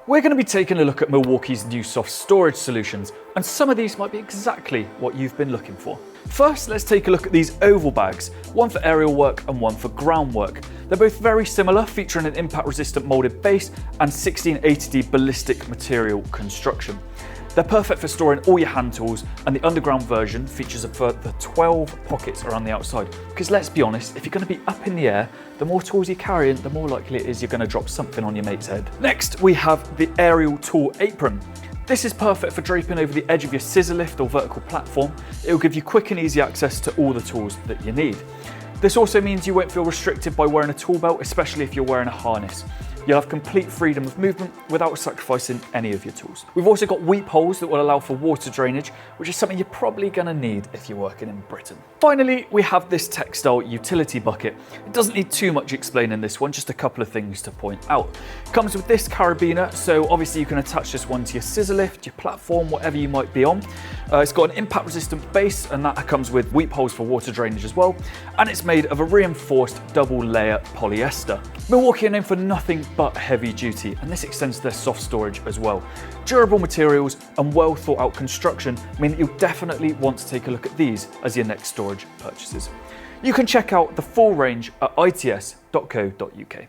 We're going to be taking a look at Milwaukee's new soft storage solutions, and some of these might be exactly what you've been looking for. First, let's take a look at these oval bags, one for aerial work and one for groundwork. They're both very similar, featuring an impact-resistant molded base and 1680D ballistic material construction. They're perfect for storing all your hand tools, and the underground version features a further 12 pockets around the outside. Because let's be honest, if you're going to be up in the air, the more tools you're carrying, the more likely it is you're going to drop something on your mate's head. Next, we have the aerial tool apron. This is perfect for draping over the edge of your scissor lift or vertical platform. It will give you quick and easy access to all the tools that you need. This also means you won't feel restricted by wearing a tool belt, especially if you're wearing a harness. You'll have complete freedom of movement without sacrificing any of your tools. We've also got weep holes that will allow for water drainage, which is something you're probably going to need if you're working in Britain. Finally, we have this Textile utility bucket. It doesn't need too much explaining this one, just a couple of things to point out. It comes with this carabiner, so obviously you can attach this one to your scissor lift, your platform, whatever you might be on. It's got an impact resistant base, and that comes with weep holes for water drainage as well. And it's made of a reinforced double layer polyester. Milwaukee are known for nothing but heavy duty, and this extends to their soft storage as well. Durable materials and well thought out construction mean that you'll definitely want to take a look at these as your next storage purchases. You can check out the full range at its.co.uk.